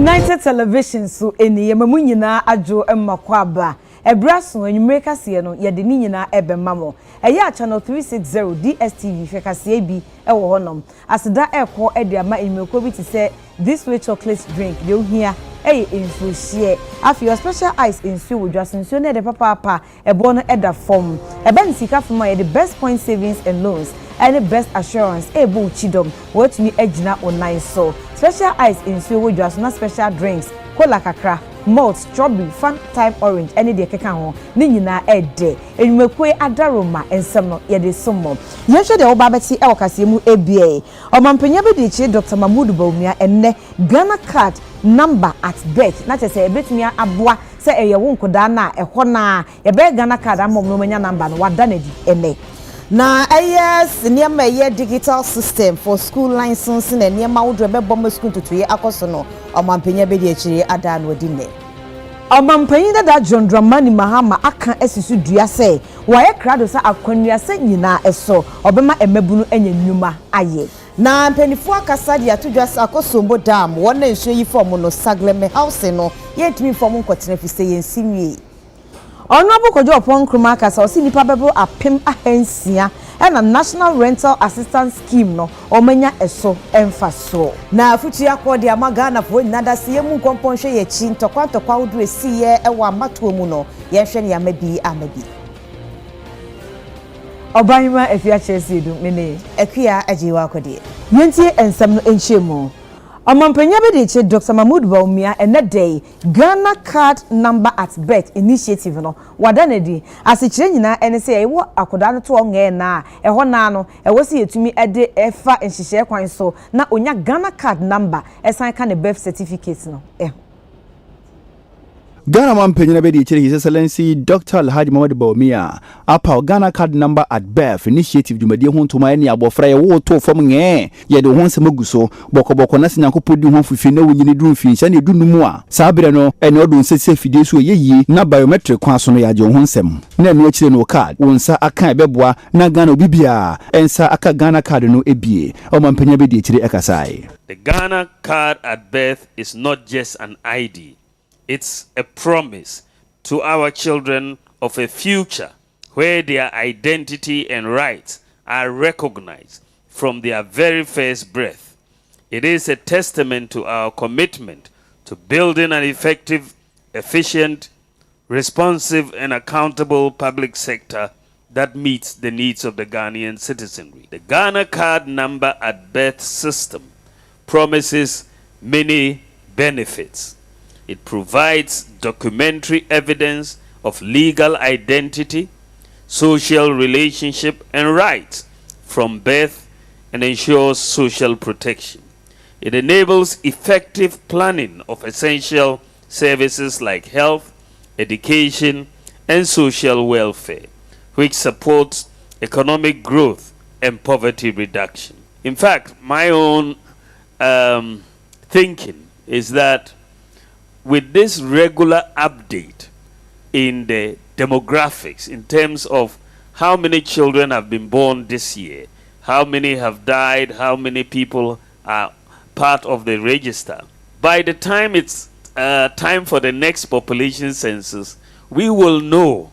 United Television so eni yemamu nyina adwo emmakwaba ebraso enwumre kase no ye de ni nyina ebemamo eya channel 360 DSTV fekase bi ewo honom aseda ekọ ediama enwumreko bi ti se this way chocolate drink de ohia infu share afi special ice insu wodwasensu na de papa ebo no eda form ebe nsika form ye the best point savings and loans and the best assurance ebo chidom what me agina online so special ice insu wodwaso na special drinks cola kakra malt strawberry fun time orange any de keka ho ni nyina ede enwumekwe adaroma ensem no ye de somo ye hwe de oba beti e wakase mu ebie omampanya be de chi Dr. Mahmoud Bawumia enne Ghana card number at birth na chese ebetumi aboa se eye wo nkoda na ehọ na ye be Ghana card amom no manya number no wada na di ene na yes niema ye digital system for school license na niema wodro be bomb school tutuye akoso no omampanya be de achire ada no odine omampanya dada John Dramani Mahama aka esisu dua se waye krado sa akwanua se nyina eso obema emabunu anya nnuma aye na mpenifu akasa dia tudwa akosombo dam wona nsuo yi form no sagleme house no yentimi form nkotene fi se yensiwie Honorable Kojo Oponkruma akasa osi nipa bebo apem ahensia na National Rental Assistance Scheme no omanya eso emfaso na afuti akodi amagana fo nyada se yemu nkomponhwe ye chi ntokwa wudu esiye ewa matuo mu no ye hwe ne amabi Obanima efia chesedu mene ekua ajiwa akodi yentie ensam no enchemu Omampanya be de che Dr. Mahmoud Bawumia ene day Ghana card number at birth initiative no wadanedi asichire nyina ene se ewo akoda no to onge na eho na no ewo se yetumi ede efa enhihye kwan so na onya Ghana card number esan ka ne birth certificate no Ghana Mampanyina be de His Excellency Dr. Alhaji Mahmoud Bawumia apa Ghana card number at birth initiative dwumadi ho ntoma ene abofra ye wo to fom nge ye de ho nsem aguso bokoboko na sinyankopodi ho fifi na wunyini duru fi nsa ne dunumu a saabere no ene odo nsese fidie so yeyi na biometric kwa so no ya je ho nsem na ene akire no card wonsa aka ebeboa na Ghana obibia ensa aka Ghana card no ebie Omampanyina be de chire ekasai. The Ghana card at birth is not just an ID. It's a promise to our children of a future where their identity and rights are recognized from their very first breath. It is a testament to our commitment to building an effective, efficient, responsive, and accountable public sector that meets the needs of the Ghanaian citizenry. The Ghana card number at birth system promises many benefits. It provides documentary evidence of legal identity, social relationship, and rights from birth and ensures social protection. It enables effective planning of essential services like health, education, and social welfare, which supports economic growth and poverty reduction. In fact, my own thinking is that with this regular update in the demographics in terms of how many children have been born this year, how many have died, how many people are part of the register, by the time it's time for the next population census, we will know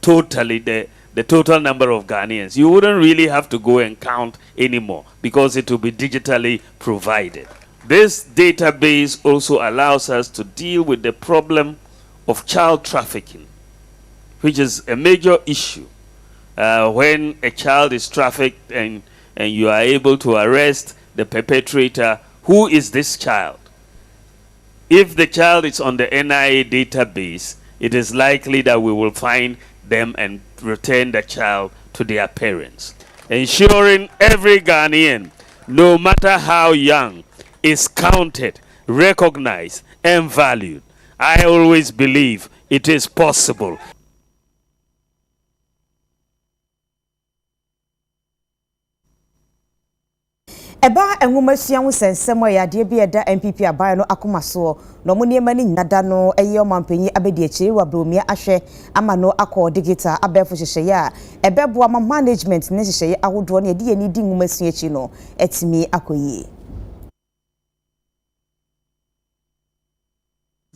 totally the total number of Ghanaians. You wouldn't really have to go and count anymore because it will be digitally provided. This database also allows us to deal with the problem of child trafficking, which is a major issue. When a child is trafficked and you are able to arrest the perpetrator, who is this child? If the child is on the NIA database, it is likely that we will find them and return the child to their parents. Ensuring every Ghanaian, no matter how young, is counted, recognized, and valued. I always believe it is possible. Eba enwumasua hu sensemo ya de bi eda MPP aban no akomaso no mo niema ni nyada no eye Omampanyi abedi akiri wa Bawumia ahwe ama no akọ digital abefo hyehye ya ebebo ama management ne hyehye ahodo no ye de ni di nwumasua achi no etimi akoyi.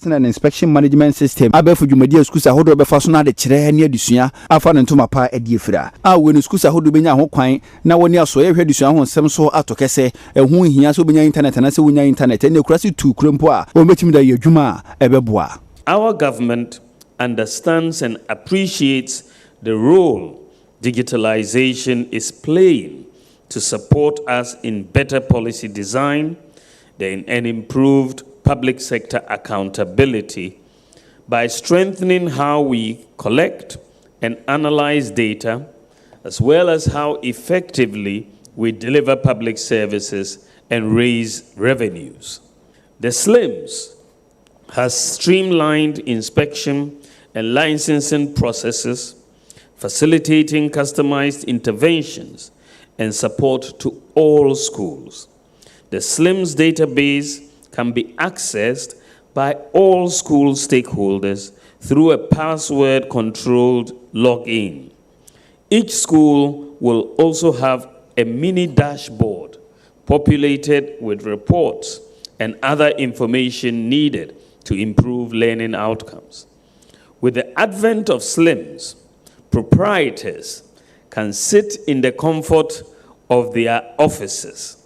an inspection management system abefu dwumadi schools ahodo befa so na de kire ne adusua afa ne ntoma pa adiefira when schools ahodo benya ho kwan na woni aso ye hwe adusua ho nsem so atokese ehu hia so benya internet na se wonya internet ne kurasi tu krempo a o betimi da yadwuma ebeboa. Our government understands and appreciates the role digitalization is playing to support us in better policy design and improved public sector accountability by strengthening how we collect and analyze data, as well as how effectively we deliver public services and raise revenues. The SLIMS has streamlined inspection and licensing processes, facilitating customized interventions and support to all schools. The SLIMS database can be accessed by all school stakeholders through a password-controlled login. Each school will also have a mini dashboard populated with reports and other information needed to improve learning outcomes. With the advent of SLIMS, proprietors can sit in the comfort of their offices,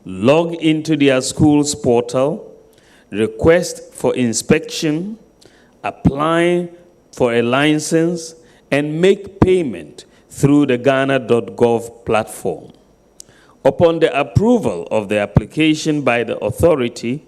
log into their school's portal, request for inspection, apply for a license, and make payment through the Ghana.gov platform. Upon the approval of the application by the authority,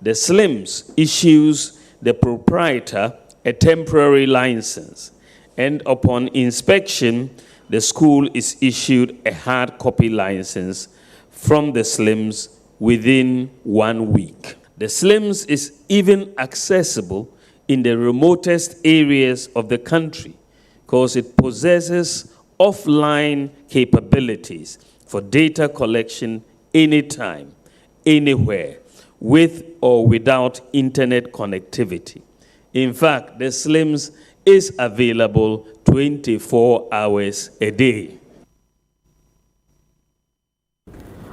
the SLIMS issues the proprietor a temporary license, and upon inspection, the school is issued a hard copy license from the SLIMS within 1 week. The SLIMS is even accessible in the remotest areas of the country because it possesses offline capabilities for data collection anytime, anywhere, with or without internet connectivity. In fact, the SLIMS is available 24 hours a day.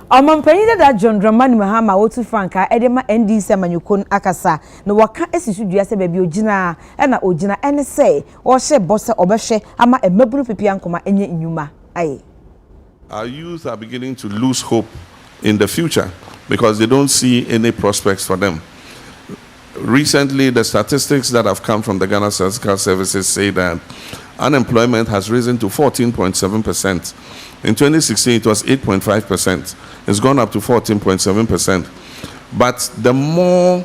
Omampanyi da John Dramani Mahama wotu franka edema NDC amanyukon akasa na waka esisu dua se baabi ogina na ogina ene se wo hye bose obehwe ama emaburu pipia nkoma enye nyuma aye. Our youth are beginning to lose hope in the future because they don't see any prospects for them. Recently, the statistics that have come from the Ghana Statistical Services say that unemployment has risen to 14.7%. In 2016, it was 8.5%. It's gone up to 14.7%. But the more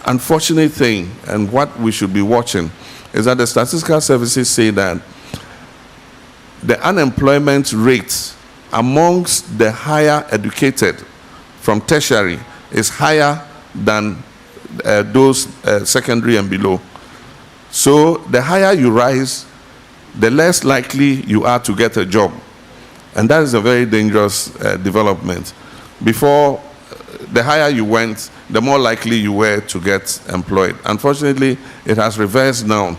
unfortunate thing, and what we should be watching, is that the statistical services say that the unemployment rate amongst the higher educated from tertiary is higher than those secondary and below. So the higher you rise, the less likely you are to get a job. And that is a very dangerous development. Before, the higher you went, the more likely you were to get employed. Unfortunately, it has reversed now.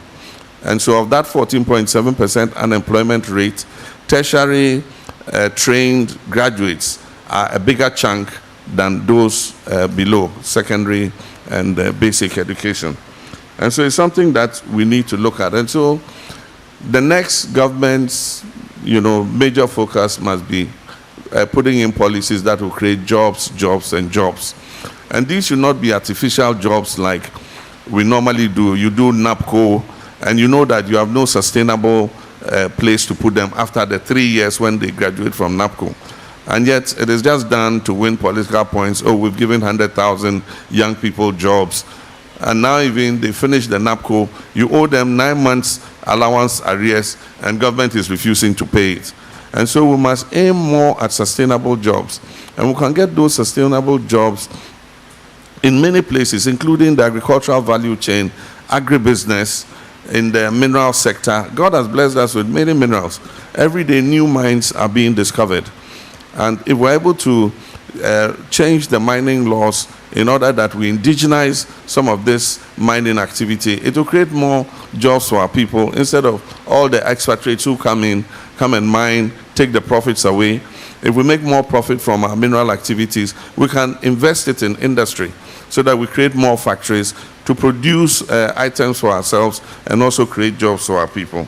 And so of that 14.7% unemployment rate, tertiary trained graduates are a bigger chunk than those below secondary and basic education. And so it's something that we need to look at. And so the next government's major focus must be putting in policies that will create jobs, jobs, and jobs. And these should not be artificial jobs like we normally do. You do NAPCO, and you know that you have no sustainable place to put them after the 3 years when they graduate from NAPCO. And yet it is just done to win political points. Oh, we've given 100,000 young people jobs. And now even they finish the NAPCO, you owe them 9 months allowance arrears, and government is refusing to pay it. And so we must aim more at sustainable jobs. And we can get those sustainable jobs in many places, including the agricultural value chain, agribusiness, in the mineral sector. God has blessed us with many minerals. Every day new mines are being discovered. And if we're able to change the mining laws in order that we indigenize some of this mining activity, it will create more jobs for our people instead of all the expatriates who come and mine, take the profits away. If we make more profit from our mineral activities, we can invest it in industry. so that we create more factories to produce items for ourselves and also create jobs for our people.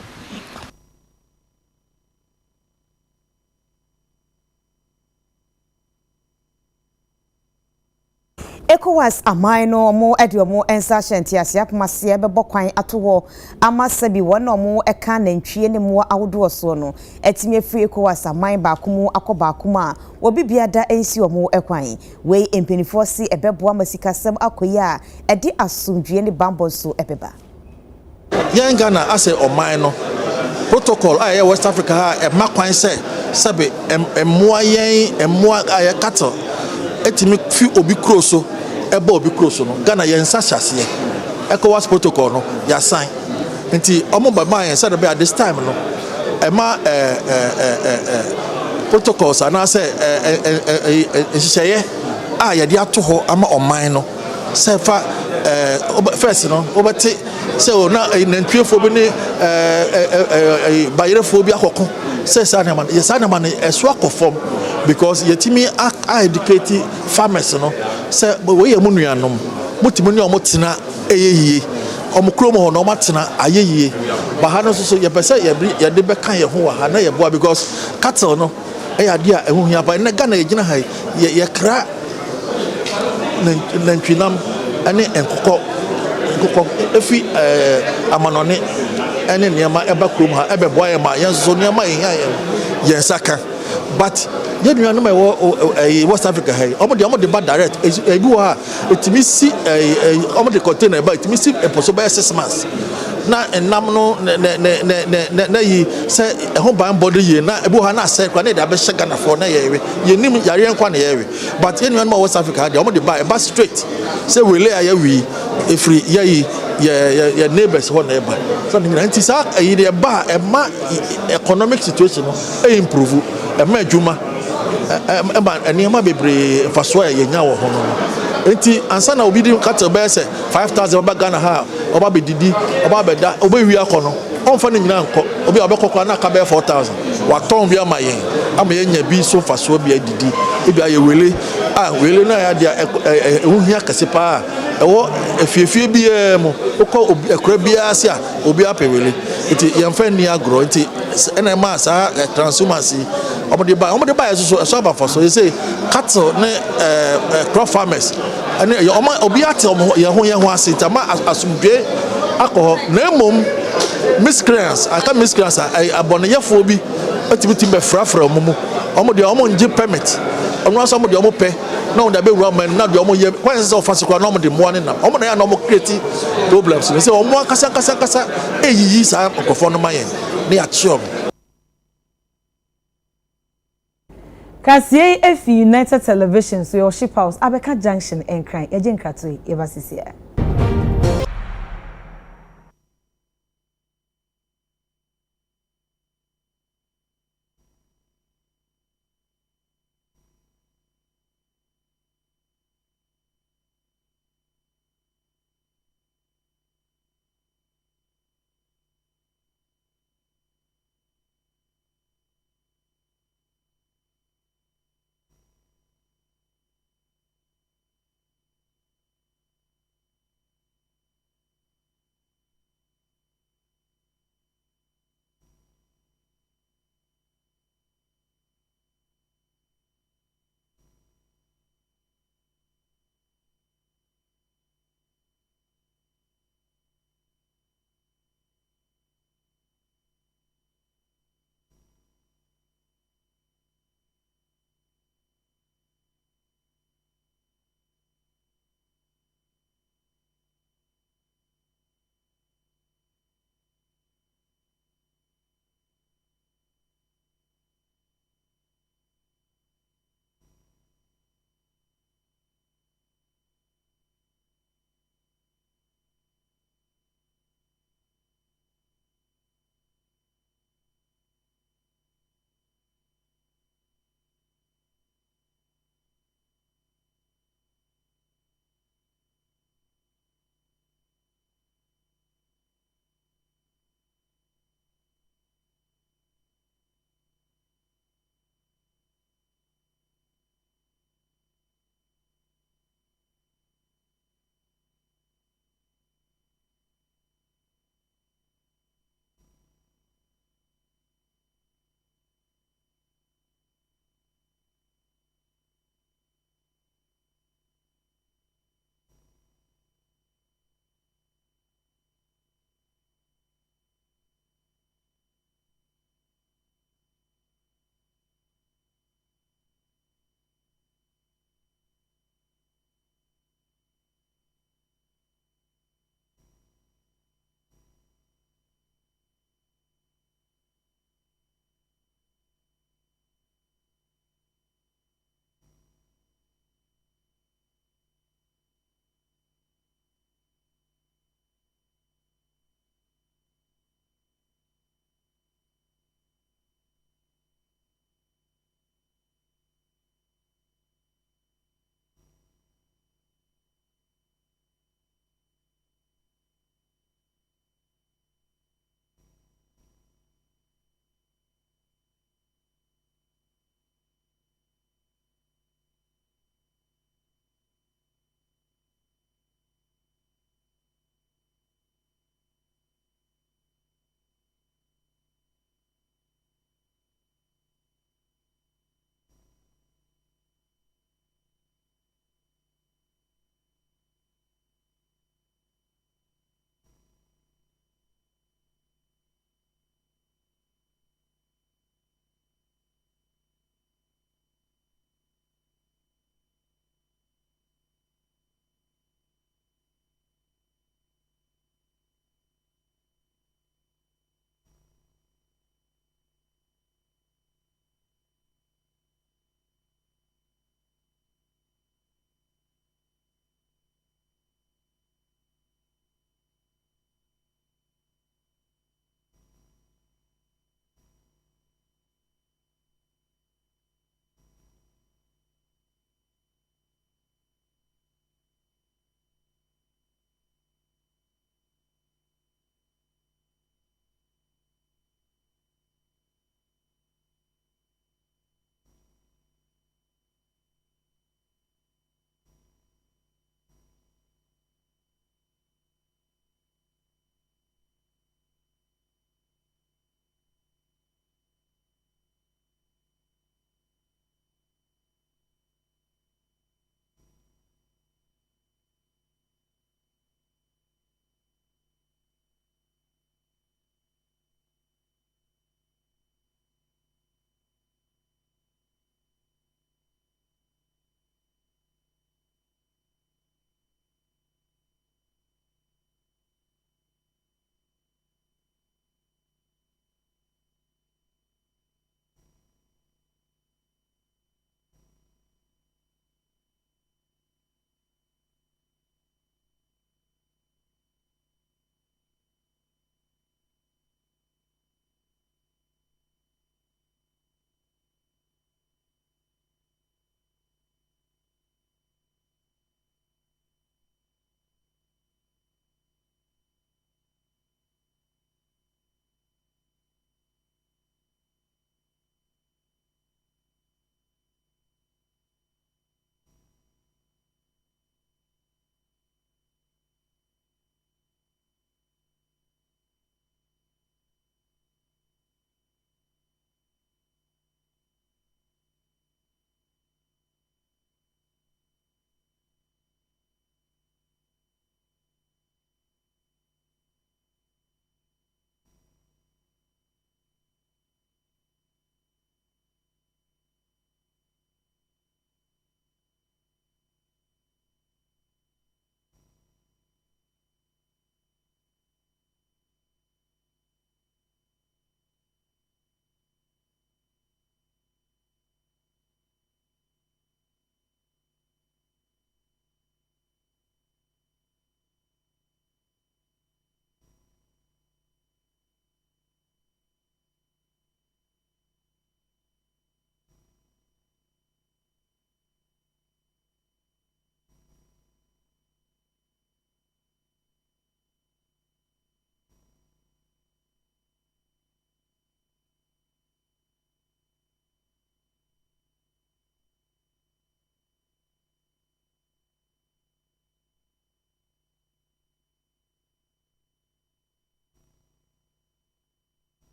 ECOWAS amaino mo ediomo ensa hyentia asiap masie bebo kwan atowo amasabi wono mo eka nantwie ne mo awodo so no etimi afiri ECOWAS amain ba kumu akoba kuma obi biada ensi omo ekwan we empenifo si ebebo amasikasem akoya edi asumdwie ne bambo so ebeba yen Ghana ase omaino protocol aye West Africa ha e makwan se sebe emmoa yen emmoa aye cattle etimi fi obi kroso eba obi kroso no Ghana yen sa hyase ECOWAS protocol no ya sign nti omo ba man say be at this time no ema protocols ana say ehihye ya de ato ho ama oman no say fa first no obeti say na nantwefo bi ne bayerefo bi akoko say sa na man eso akofom because yetimi educate farmers no say we yemu nuanom mutimi ne omotena eyeyie omukrom ho no matena ayeyie ba ha no so yepese ye de beka ye ho ha na ye boa because cattle no ade a ehu hia ba na Ghana ye gina ha ye kra nantwinam ane enkoko efi amanone ene niama eba krom ha ebe boa ye ma ye so niama ye saka but ye nuanom e West Africa hey omo de ba direct ebi wa etimi si omo de container ba etimi si eposo ba 6 months na enam no na yi se ho ban body ye na ebi wa na say kwa na de abehye Ghana for na ye nim yare nkwa na ye but ye nuanom West Africa de omo de ba straight say we lay ya wi efri ye neighbors ho na eba so na nti sa yi de ba e ma economic situation no e improve e ma adwuma eniema bebre faso ye nya wo ho no enti ansa na obi di cattle be say 5000 oba Ghana ha oba be didi oba be da oba wi akono onfa ne nyina nko obi obekokwa na ka be 4000 wa ton bi ama ye nya bi so faso bi adidi ebi aye wele na ya dia ehunhia kase pa ewo efiefie bi mo ukọ ekura bi asia obi apewele enti yemfa ni agro enti ena ma sa transhumancy omo de ba so aba for so you say cattle ne crop farmers and obi ate ye ho asita ma asumdwe akọ na emom miscreants aka miscreants aboneyefo bi atibiti be frafra omo de omo nje permit omo so omo de omo pe na omo da be wura man na de omo ye when say offense kwa na omo de mo ne na omo na ya na omo create problems say omo akasa eyiyi sa okofo no mayen na ya chiom Kasiye efi United Television so your ship house Abeka Junction enkran eje nkrato yebasisia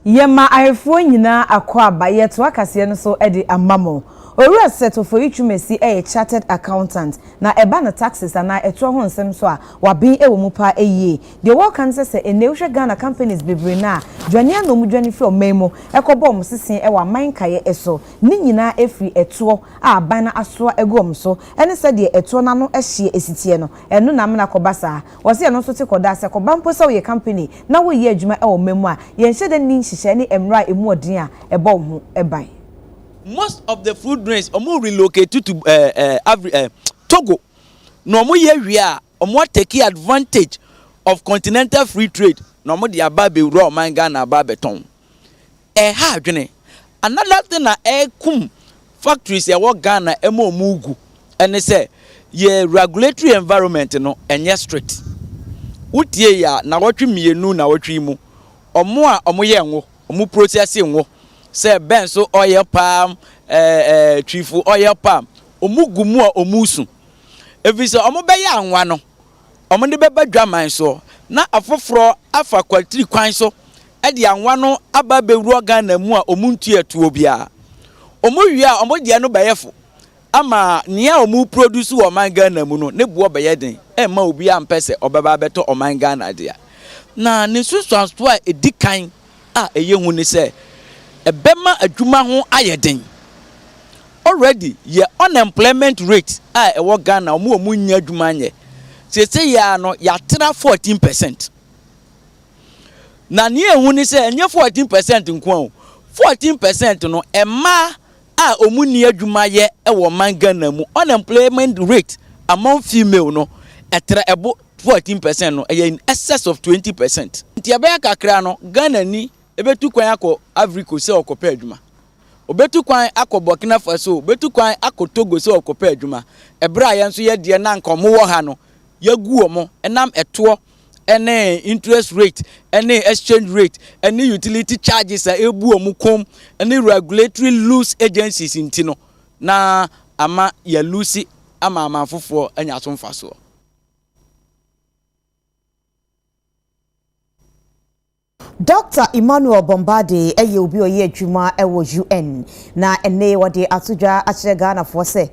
Yema ahefo nyina akọ aba yeto akase no so edi amamo. Owura settle for each mesi a chartered accountant na eba na taxes na eto ho nsem so a wabin ewo mu pa eye. De wo kan se enehwe Ghana companies bebre na dwane no mu dwane fi omemo ekobo om sesen e wa man kaye eso. Ni nyina efri eto a aban na aso egom so ene se de eto na no ehye esitie no eno na me na kobasa. Wo se eno so te koda se kobampo se wo ye company na wo ye adwuma e omemo a ye nhye de ni nhye ne emra emu odin a eba ho eban. Most of the food grains omo relocate to Togo. No omo ye wi a omo take advantage of continental free trade. No omo dia ba be wura man Ghana ba beton. Ha adwene. Another thing na kum factories ya wo Ghana emo mugu. Ene say ye regulatory environment no enye strict. Utie ya na wotwe mienu na wotwe mu. Omo a omo ye nwo, omo process nwo. Say benso oil palm trifu oil palm omugumu a omusu evise omo be ya anwa no omo de be badwaman so na afoforo afa kwatiri kwan so e de anwa no aba bewuru Ghana mu a omuntu etuo bia omo wi a omo de no bayefo ama nia omu produce wo man Ghana mu no ne buo be yeden e ma obi ampese obeba beto o man Ghana dia na ne susuanso a edikan a eyehu ne se ebema adwuma ho ayeden already ye unemployment rate a ewo Ghana omu nya adwuma nye se ya no ya tra 14%. Na ne ehu ni se enye 14% nko 14% no ema a omu ni adwuma ye ewo man Ghana mu unemployment rate among female no etra ebo 14% no in excess of 20%. Nti abaya kakra no Ghana ni ebetu kwan akọ Africa se okopa adwuma obetu kwan akọ Burkina Faso obetu kwan akọ Togo se okopa adwuma ebra ya nso ye de na nkomo wo ha no yagu omo enam eto ene interest rate ene exchange rate ene utility charges a ebu omu kom ene regulatory loose agencies intino na ama ya lucy ama amafofo anya so mfaso. Dr. Emmanuel Bombade eye obi oye adwuma ewo UN na ene wode atodwa akire Ghana fo se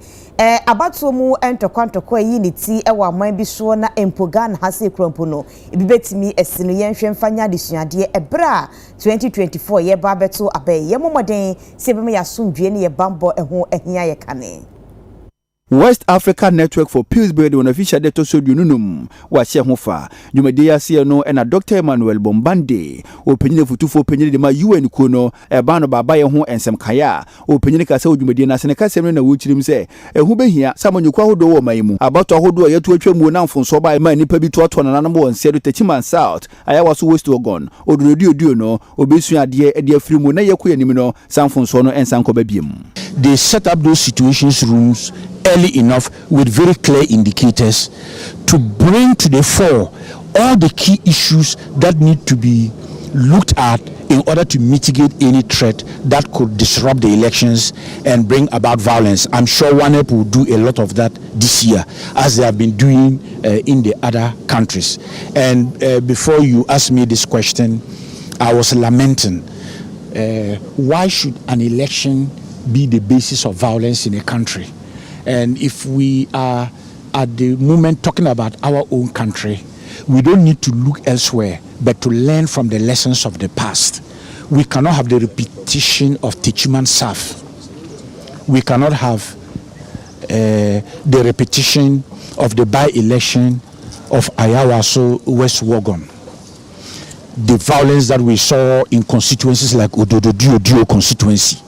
abato mu entokwanto yi ne ti ewo aman bi so na empo Ghana hase krompo no ebi betimi esino yenhwe mfanya desuade ebra 2024 ye ba beto abai ye momoden se bem ya somdwe ne ye bambo eho ehia ye kane. West Africa Network for Pillsbury on official data so dununum wa she hofa dwumade ase no na Dr. Emmanuel Bombande openyine futufo openyine de ma UN ko no eba no baba ye ho ensem kaya openyine ka se dwumade na se ne ka sem na wo chirim se ehu behia samanyuko ahodo wo man mu abato ahodo yeto atwamu na mfonso ba ma nipa bi to na nanam won se do Techiman South ayawa so West Ogon ododio no obesu ade ade afiri mu na yekoya nim no samfonso no ensan ko ba biem. They set up those situations rooms early enough with very clear indicators to bring to the fore all the key issues that need to be looked at in order to mitigate any threat that could disrupt the elections and bring about violence. I'm sure WANEP will do a lot of that this year, as they have been doing in the other countries. And before you ask me this question, I was lamenting why should an election be the basis of violence in a country? And if we are at the moment talking about our own country, we don't need to look elsewhere but to learn from the lessons of the past. We cannot have the repetition of Techiman South. We cannot have the repetition of the by-election of Ayawaso West Wogon. The violence that we saw in constituencies like Ododo constituency.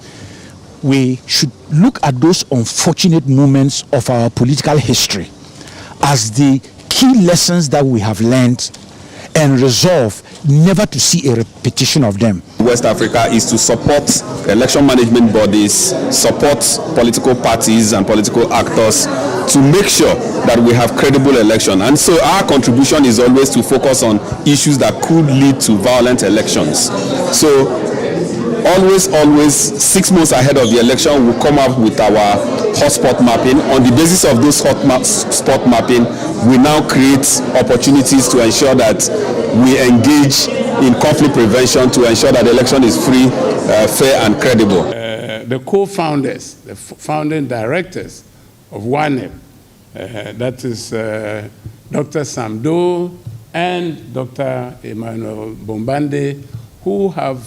We should look at those unfortunate moments of our political history as the key lessons that we have learned and resolve never to see a repetition of them. West Africa is to support election management bodies, support political parties and political actors to make sure that we have credible election. And so our contribution is always to focus on issues that could lead to violent elections. So always 6 months ahead of the election, we'll come up with our hotspot mapping. On the basis of those hotspot mapping, we now create opportunities to ensure that we engage in conflict prevention to ensure that the election is free, fair, and credible. The co-founders, the founding directors of WANEP, that is Dr. Samdo and Dr. Emmanuel Bombande, who have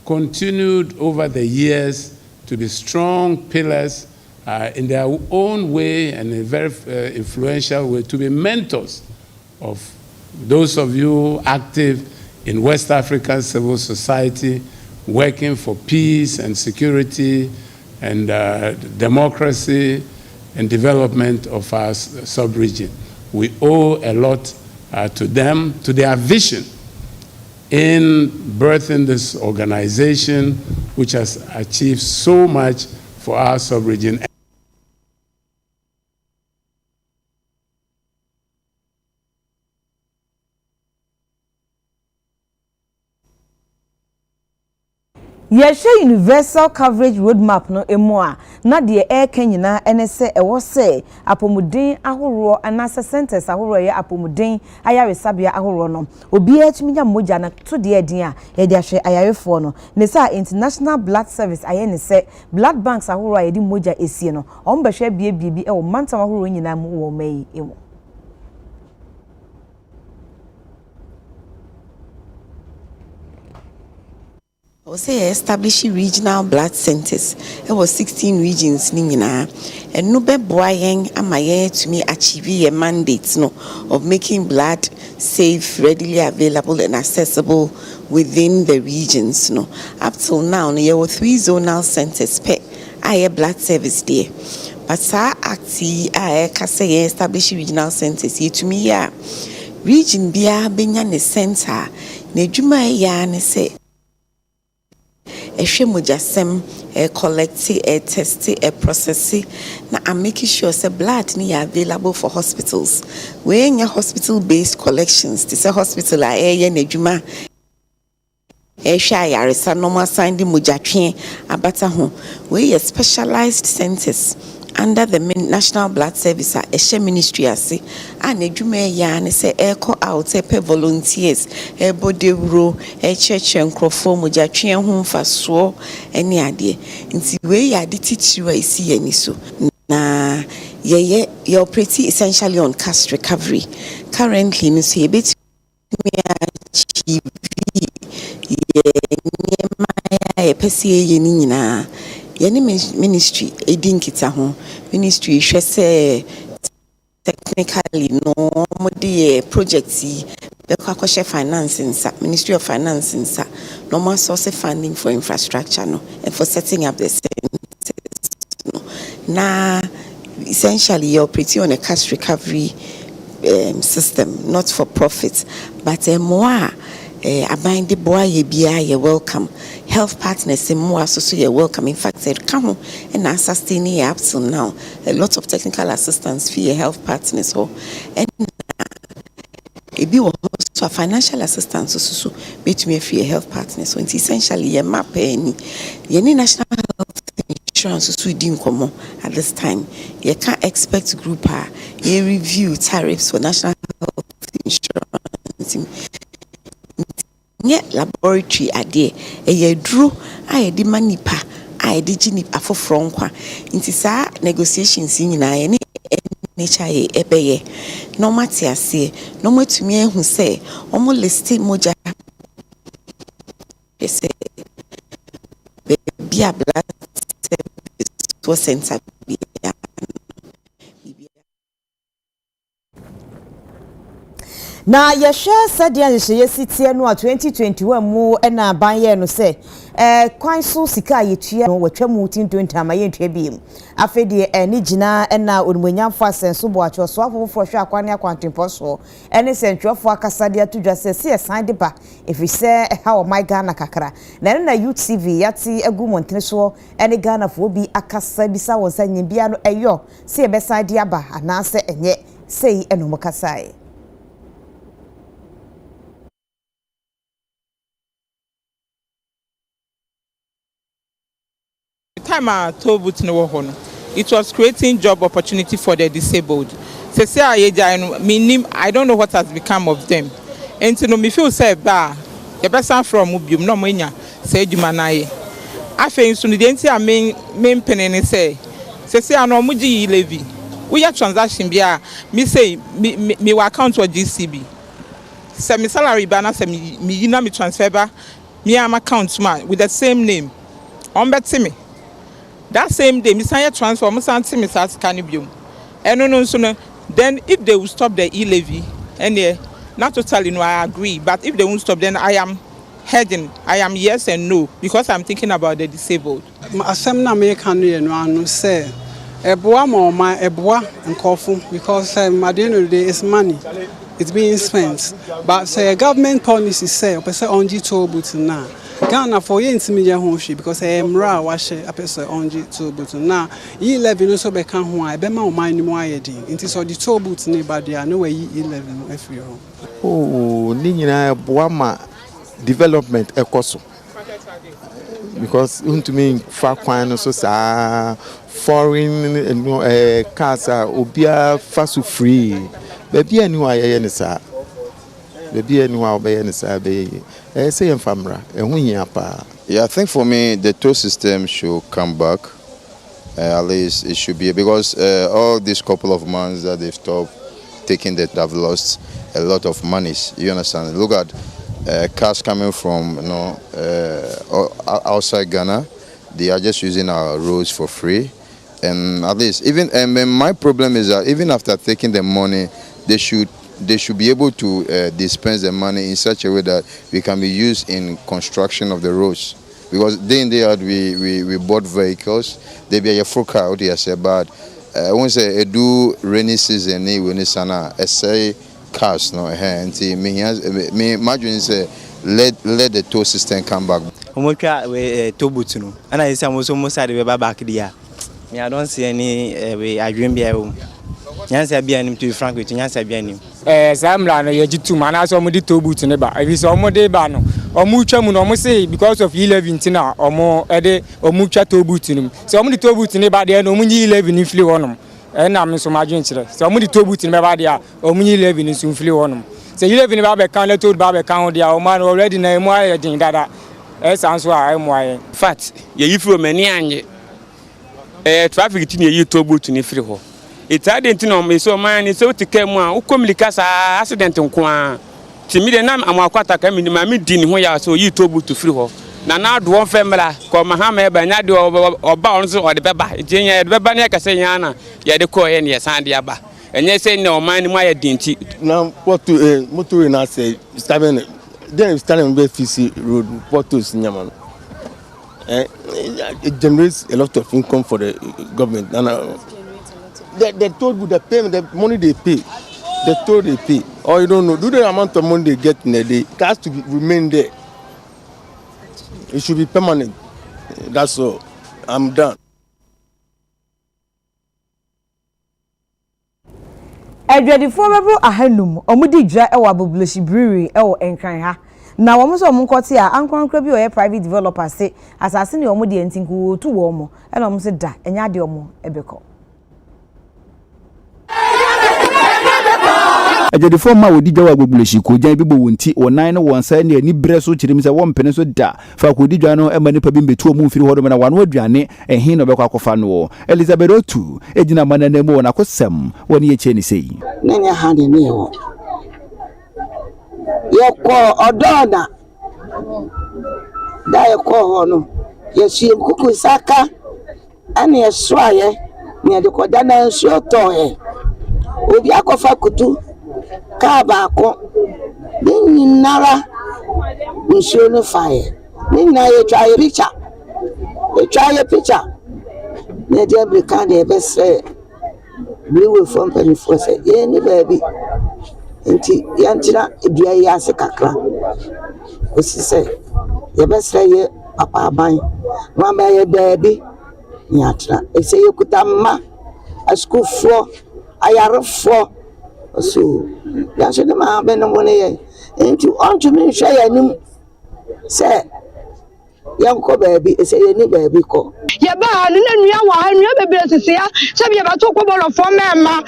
continued over the years to be strong pillars in their own way and in a very influential way, to be mentors of those of you active in West African civil society, working for peace and security and democracy and development of our sub-region. We owe a lot to them, to their vision in birthing this organization, which has achieved so much for our sub-region. Yeshe universal coverage roadmap no emoa na de air kenyina ene se ewo se apomuden ahoro anase centers ahoro ye apomuden ayaresabia ahoro no obi atiminya moja na to de edin a ye de ahwe ayarefo no ne sa international blood service aye ne se blood banks ahoro ye di moja esie no ombehwe biebie e wo mantam ahoro nyina mu wo mai emo. I say establishing regional blood centers. There was 16 regions nina, and no be boying amaye to me achieve a mandate no of making blood safe, readily available and accessible within the regions no. Up till now, there were 3 zonal centers per aye blood service there. But sa acti aye kase establishing regional centers here to me ya region bia benya ne center ne dwuma ya ne say mojasem collect test process na I'm making sure say blood ni available for hospitals when your hospital based collections this hospital a na dwuma sha yaresa normal sign di mojatwe abata ho we specialized centers under the National Blood Service a ministry ase and edwuma ya ne se echo out pe volunteers bodewro church enkrofo mojatwe ho mfaso ene ade nti we ya de teach you isi yani so na ye operate essentially on cash recovery currently no se bit me achieve ye pese ye ni nyina yani ministry edinkita ho ministry hwe se technically no mo de project be kwakoshe financing sa Ministry of Finance sa no more source funding for infrastructure no and for setting up the centers no na essentially you're operating on a cash recovery system not for profit but more abind the boy ye welcome health partners more so you're welcome in fact they come and are sustaining up till now a lot of technical assistance for your health partners so and it be also financial assistance so between for your health partners so it's essentially your map any national health insurance so din komo at this time you can't expect group a review tariffs for national health insurance nye laboratory ade eyedru ayedi manipa ayedi gini afoforo nkwa nti saa negotiations nyina ye ne nature ebeye no mate ase no matumi ehu se omo list moja ese bia blood to center bia na yehwe sadia yehye sitie no 2021 mu na banye no se kwan so sika yetua no watwa mu 2020 amaye ntwa biem afede ni gina na onumonyamfo asenso bo acho so afofo hwe akwane akwantempo so ene sentwefo akasade atudwa se se san de ba efise ha o my Ghana kakra na youth tv yati agu montene so ene Ghana fo bi akasa bisa wonsa nyibia no eyo se ebesan de aba anase enye sei enomokasai. Time I told it was creating job opportunity for the disabled. I don't know what has become of them. And to know me feel say yɛbɛsan from mu biom na ɔmo nya sɛ adwuma no ayɛ afei nso no deɛ nti a mempene ne sɛ sɛsɛ ano ɔmo gye yi levy woyɛ transaction bi a me say me wɔ account wɔ GCB sɛ me salary ba na sɛ me yi na me transfer ba me am account ma with the same name ɔmbɛte me that same day me san yɛ transfer ɔmo san te me saa sika no biom ɛno no nso no then if they will stop the e-levy ɛneɛ not totally no I agree but if they won't stop then I am heading I am yes and no because I'm thinking about the disabled. Asɛm na me ka no yɛ no ano sɛ ɛboa ma ɔma ɛboa nkɔfo because at the end of the day it's money it's being spent but say government policy say opese onji toll booth na Ghana for ye ntimi ye ho hwe because emra wa hye apese onji toll booth na E11 no so be ka ho a be ma oman ni mu ayedin nti so the toll booth ni ba dia no we E11 no afiri ho ni nyina boa ma development ekoso because untumi fa kwan no so sa foreign cars obia fa so free baby anywa ye ne sa baby anywa obey ne sa be say em famra ehun yin pa. Yeah, I think for me the toll system should come back. At least it should be because all these couple of months that they've stopped taking that have lost a lot of monies. You understand? Look at cars coming from outside Ghana. They are just using our roads for free. And at least even my problem is that even after taking the money, they should be able to dispense the money in such a way that we can be used in construction of the roads. Because day in day out we bought vehicles. They be a full car out here say but I won't say do rainy season when it's sana say cars no and me imagine say let the toll system come back. We toll booth no and I say almost side we back there. Me I don't see any we adwin bia o. Nyansa bia nim to frank with nyansa bia nim. Samla no ye jitu mana so mo di toll booth ne ba if so mo dey ba no omu twa mu no mo say because of E11 tina omo de omu twa toll booth nim so omu di toll booth ne ba de no omu nyi E11 ni fili wonom na me so madwen kire so omu di toll booth ne ba de a omu nyi E11 ni so fili wonom so E11 ba be kan le toll ba be kan ho de a omo already na emu aye din dada sanso a emu aye fact ye yi firi o mani anye traffic ti ne yi toll booth ni firi ho it's identity no me so man so tike mu a ukomlika sa accident nko a timi de na amakwata ka mi ma mi di ni ho ya so yi tobu to free ho na do won femla ko ma ha ma ba nya de oba on so ode beba ejenya de beba ne ka se nya na ye de ko ye ne san de aba enye se ne o man ni mu aye dinti na what to motor na say starting be fisi road portos nyama it generates a lot of income for the government and they told you the payment, the money they pay, the toll they pay, or you don't know, do the amount of money they get in a day, it has to remain there. It should be permanent. That's all. I'm done. Edwedifo bebo ahanum omudi dwa e wa bobleshi brewery e wo enkran ha na wo so omunkote a ankrankra bi o ye private developer se asase ne omudi entinku tu wo mo e na omse da enya de omo ebeko Ajadi forma wodi dwa agbogbuleshi ko jan bi bo wonti onan no wonsa ne ani bre so kirim se wo mpene so da fa ko di dwa no ema nipa bi mbetu omu mfiri hodo na wano aduane ehin no bekwa kofa no Elizabeth Otu ejina manana mu wona kosem woni ye cheni sei nenya hande ne yo yeko odona da yeko hono yesu kuku saka ani eswaye ne de ko dana nsu toye obi akofa kutu ka ba ko ni nara nsu no faye ni na ye twaye picture ne de be kan de be se we from penny for say ye ni baby nti yantina edua ye ase kakra osi se ye be se ye papa ban no ma ye baby nyatra e se ye kutamma askufo ayarefo so ya se de ma be no mo ne ye nti onto mi hwe ya nim se Yanko baby, say any baby call. Yaba, and then you are never be to see ya. Sabi about talk about for man and ma,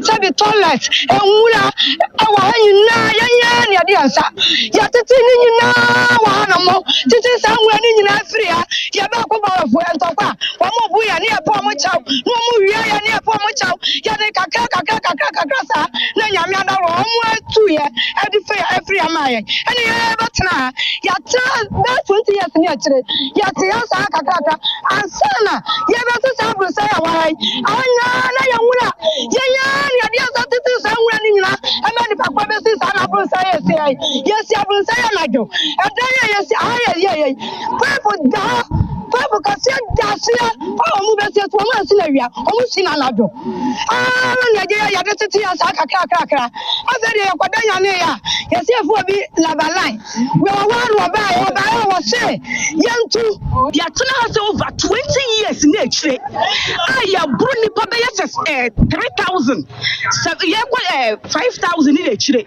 Sabi toilet, and Mula, our ya diansa. Yatin you now, one more. This is somewhere in Africa. Yaba about for Antopa, one more boy near Pomochow, no more near Pomochow, Yanaka, Nanyamana, 2 years, every Amaya. And you ever try, Yata, 20 years near. Yatiasa kakaka ansana yebese sabu say awai anya na yamuna yenya ya dia satiti sanwa ni nyina ema ni pakwa besi sana bru say yes ya bru say na jo edaya yes aya people da people can say dasia o mu besi to mu asina wia o mu sina na jo na ya de titi ya sa kakaka afere ya kwadanya ne ya yes efu obi labaline we wa ba say yantu ya tena over 20 years in actually aya bruni pa be yes 3000 ya kwa 5000 in actually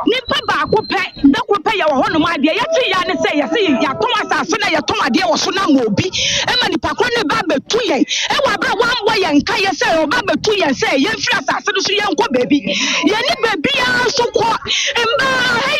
nipa ba ko pe da ko pe ya wo no ma de ya ti ya ne say ya to asase na ya to ade wo so na mobi e ma nipa ko ne ba betu ye e wa bra wan boy nka ye say o ba betu ye say ye mfiri asase do so ye nko baby ye ni baby ya so ko mba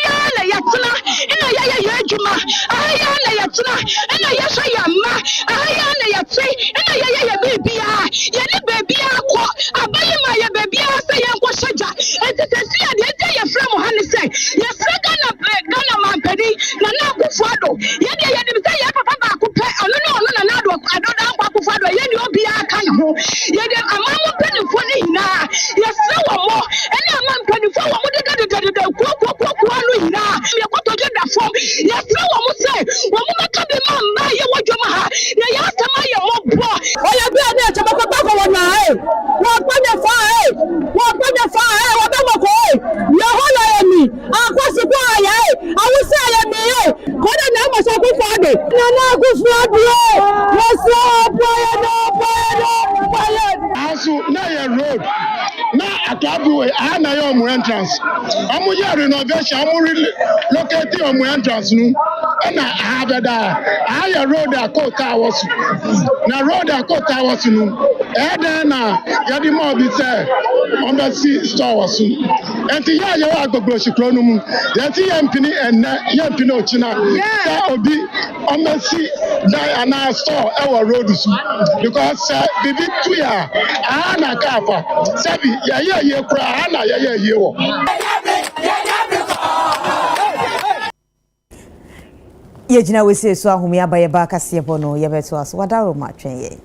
ya na ya tena ina ya adwuma aya na ya tena ina ya so ya ma aya na ya tse ina ya baby ya ni baby akọ abaye ma ya baby say ye nko soja etete ya de ye frem ha ne say ye frega na man pedi na akufado ye de ye de say ye papa ba akupẹ ono na adoda akufado ye ni obi aka ne ho ye de amamu penifo ni hina ye se wo mo ene amam penifo wo mo de ko no hina ye ko toje da fom ye se wo mo say wo mo maka be ma ye wodwom ha ye ya sama ye mo bo o ye bi ade chama papa ko wona wo pa de fa wo be mo ko ye ho la ye mi akwasi ko aya awusa ye mi ko de na mo so ko fado na ku fado wo so boy asu na ye road na atabuwe ana yo mu entrance amu ye renovation amu locate yo mu entrance nu na abeda aya road akota wosu na road akota wosu nu na yadi mo bi say embassy store wosu enti ya ye wa gbogbo sikro nu mu yeti ye mpini ochina sa obi embassy na store e wo road su because bibi tuya ana kafa sabi ye kura ana ye wo ye jina wese so ahumi abaye ba kase bono ye beto aso wadaro ma twen ye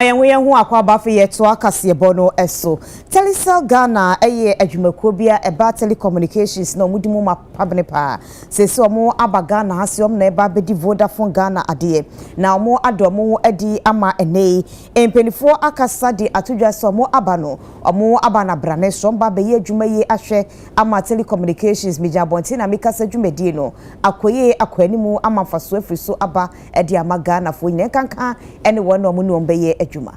yenwe hu akwaba fe yeto akase bono eso Telecom Ghana eye adwumakuo bia eba telecommunications na omudimu mapabne pa sese omo abaga na hase om na eba bedi Vodafone Ghana ade na omo adomo edi ama enei empenifo akasa di atudwa so omo abano omo abana brane so mba be ye adwuma ye ahwe ama telecommunications mijabonti na mikasa dwumedie no akoye akwanimu ama faso afriso aba edi ama Ghana fo nyine kanka ene wono omo no mbeye adwuma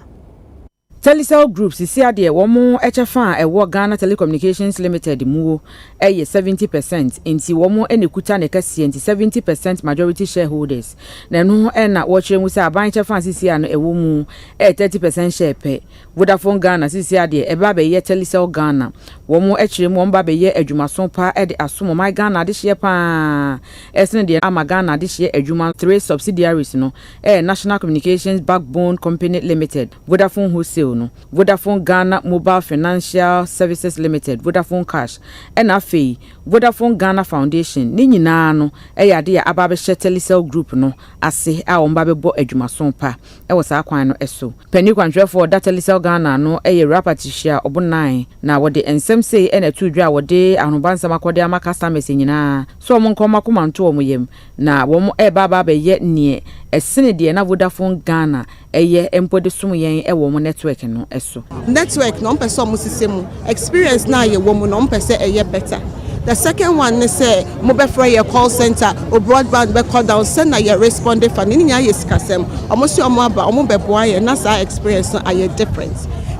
Telecom Group sisi ade womo echefa ewo Ghana Telecommunications Limited mu eye 70% inti womo enekuta ne kase inti 70% majority shareholders na no na wo kire mu se aban chefa sisi ano ewo mu 30% share pe Vodafone Ghana sisi ade eba be ye Telecom Ghana womo ekire mu omba be ye adwumason pa ede asomo my Ghana de share pa esne de ama Ghana de share adwuma 3 subsidiaries no National Communications Backbone Company Limited Vodafone Wholesale no Vodafone Ghana Mobile Financial Services Limited Vodafone Cash and afei Vodafone Ghana Foundation ni nyina no yade ya ababe Telecom Group no ase a omba bebo adwumason pa wo sa kwan no eso pani kwantwefo da Telecom Ghana no rapatishia obunan na wode ensem sei na tudwa wode ahobansa makode ama customers nyina so mo nkoma komanto omuyem na wo mo baba be ye nie esene de na Vodafone Ghana empode sum yen wo mo network no eso network no mpese mo sisemu experience na ye wo mo no mpese better. The second one is mo be for your call center or broadband be call down send na you respond for ni nya yesikasem omo si omo aba omo be boa ye na sa experience no aye different.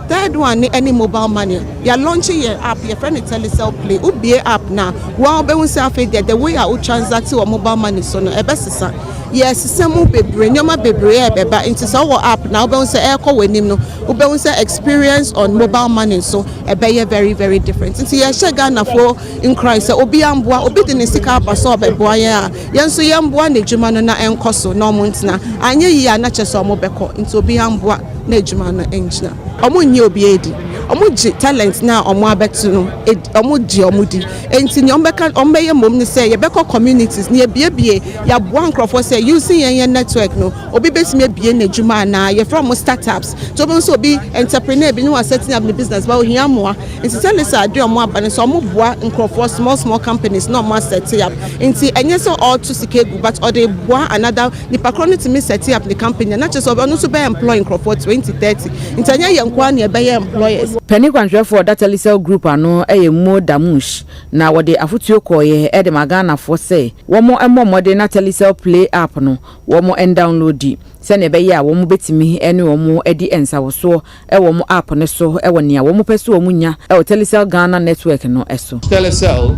Third one any mobile money you launching your app your friend Telecom Play ubie app na wa be won say afede the way you transact your mobile money so no ebesisa yes semu bebre nyoma bebre beba into so app now be won say e call wenim no ube won say experience on mobile money so ebe very very different into ye share Ghana for in Christ obi amboa obi de ne sika aba so obeboa ye a ye nso ye mboa na djuma no na enkoso no montina anye yi a na cheso omo beko into obi amboa na djuma no enchina omo nye obi edi omo ji talent na omo abetu no omo ji omo di enti nyom beka ombeye mom ni say ye beko communities ni ebie ya boa nkrofo say using yen network no obi besime bie na djuma na ye from startups so be so obi entrepreneur bi ni wa setting up the business ba ohia moa enti Telecom adu omo abane so omo boa nkrofo small companies no mo set up enti enye so all to sikegu but or they boa another the patronage me set up the company na che so be no so be employ nkrofo 2030 enti enye ye nkwa na be employers Penny Kwanjwefo da Telecom Group ano mo damush na wode afutuo koye de magana fo say womo mode na Telecom Play app no womo download se ne be ya womo betimi ene womo edi ensawoso womo app ne so wonia womo pese womo nya Telecom Ghana network no eso Telecom,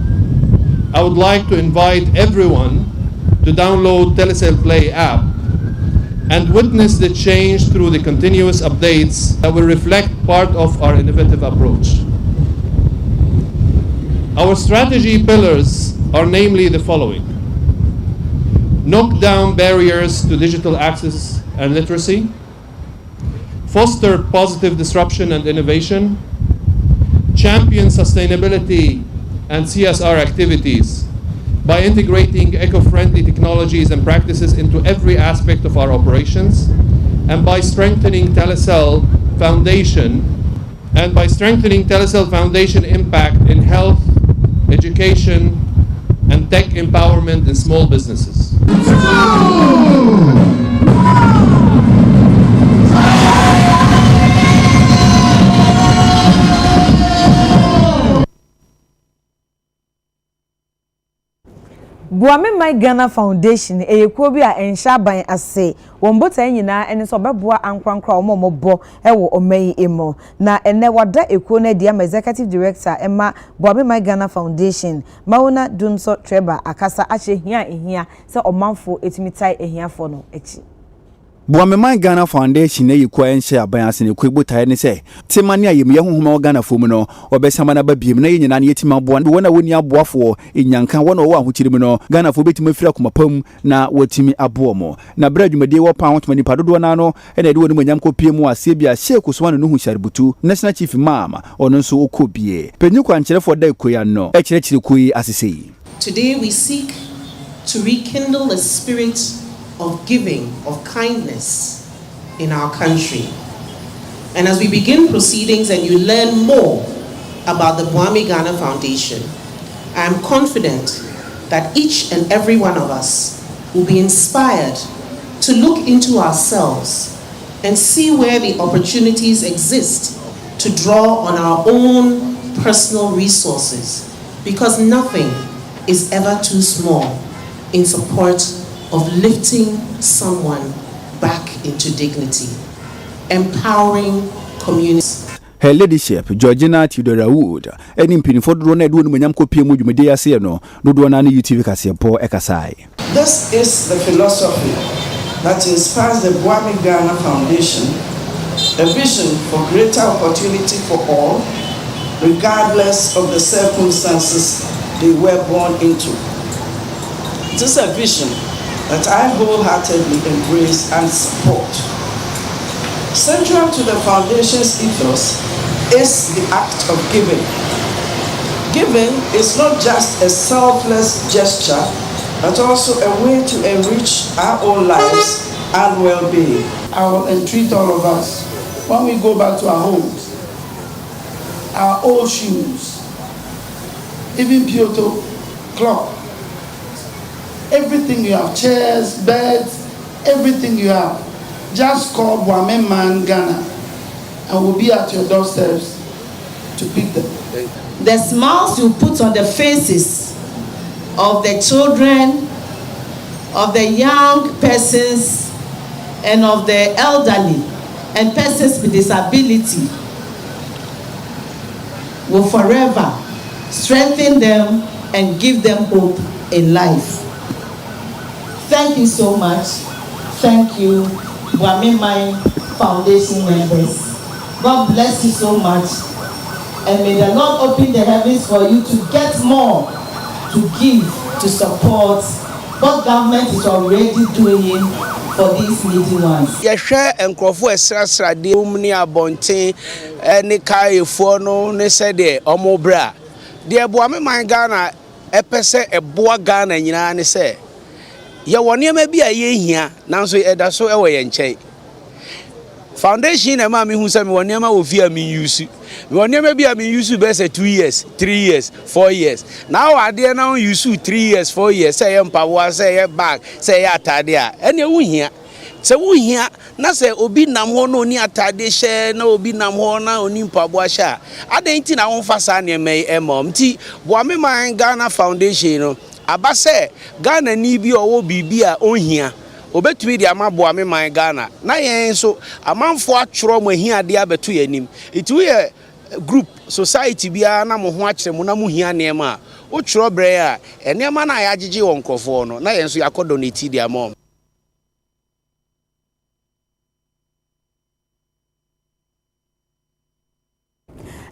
I would like to invite everyone to download Telecom Play app and witness the change through the continuous updates that will reflect part of our innovative approach. Our strategy pillars are namely the following: knock down barriers to digital access and literacy, foster positive disruption and innovation, champion sustainability and CSR activities by integrating eco-friendly technologies and practices into every aspect of our operations, and by strengthening Telecom Foundation impact in health, education, and tech empowerment in small businesses. Buame My Ghana Foundation eyekuo bi a ensha ban ase wombota nyina ene so beboa ankwankra omomobo ewo omayi emo na ene wada ekuo na dia executive director ema Buame My Ghana Foundation Mauna Dunso Treba akasa ache ehia se omanfo etimitai ehiafo no echi Buame My Ghana Foundation na yekwa enhye aban ase ne kwebotae ne se temane ayem ye honhoma Ghana fom no obesama na babiem na yenyina na yetima boa wona woni aboafo enyanka wona wo ahokirim no Ghana fo betima fira komapam na watimi abomo na bra dwumade wo pa hotuma nipa dodo na no ena de woni manyam kopie mu ase bia sheku so no hu shaributu national chief mama ono nso okobie penyu kwankyerefo da ekoya no ekyerechire koyi asesei. Today we seek to rekindle the spirit of giving, of kindness in our country. And as we begin proceedings and you learn more about the Bwame Ghana Foundation, I am confident that each and every one of us will be inspired to look into ourselves and see where the opportunities exist to draw on our own personal resources, because nothing is ever too small in support of lifting someone back into dignity, empowering communities. Her ladyship, Georgina Tudora Wood, any pin for Drone Edwin Menyamko Pimu Media Siano, Ludwana UTV Casiapo Ekasai. This is the philosophy that inspires the Bwame Ghana Foundation, a vision for greater opportunity for all, regardless of the circumstances they were born into. It is a vision that I wholeheartedly embrace and support. Central to the foundation's ethos is the act of giving. Giving is not just a selfless gesture, but also a way to enrich our own lives and well-being. I will entreat all of us, when we go back to our homes, our old shoes, even Kyoto clock, everything you have, chairs, beds, everything you have, just call Bwame Man Ghana and we'll be at your doorsteps to pick them. The smiles you put on the faces of the children, of the young persons, and of the elderly and persons with disability will forever strengthen them and give them hope in life. Thank you so much. Thank you, Bwame Mind Foundation members. God bless you so much. And may the Lord open the heavens for you to get more, to give, to support what government is already doing for these needy ones. Yehwe enkrofo esrasra de omni abonten ne kaifo no ne se de omobra de Bwame Man Ghana epese eboa Ghana nyina ne se ye wone ma bi ayehia nanso eda so ewo ye nchen foundation na ma me hu se me wone ma wo fi am use me wone ma bi am use be say 2 years 3 years 4 years now ade na use 3 years 4 years say ye mpawo say ye bag say ye atade a ene wo hia se wo hia na se obi nam ho no ni atade hye na obi nam ho na oni mpawo ahya adenti na won fa sa ne mai emom ti Bwame Man Ghana Foundation no abase Ghana ni bi owo bibi a ohia obetumi di ama Bwame Man Ghana na yen so amanfo atworo mo hiade abeto yanim itu ye group society bia na mo ho akere mo na mo hia nema o tworo bre a enema na ayagege won krofo no na yen so yakodonate di ama.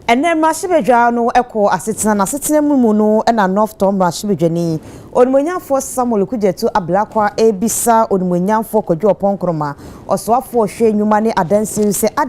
Ene mashibedwa no eko asetena na asetena mu no na North Tom mashibedwani onimonyafo Samuel Kujetu ablakwa ebisa onimonyafo Kodwo Ponkroma osoafo hwe nyuma ne adansi se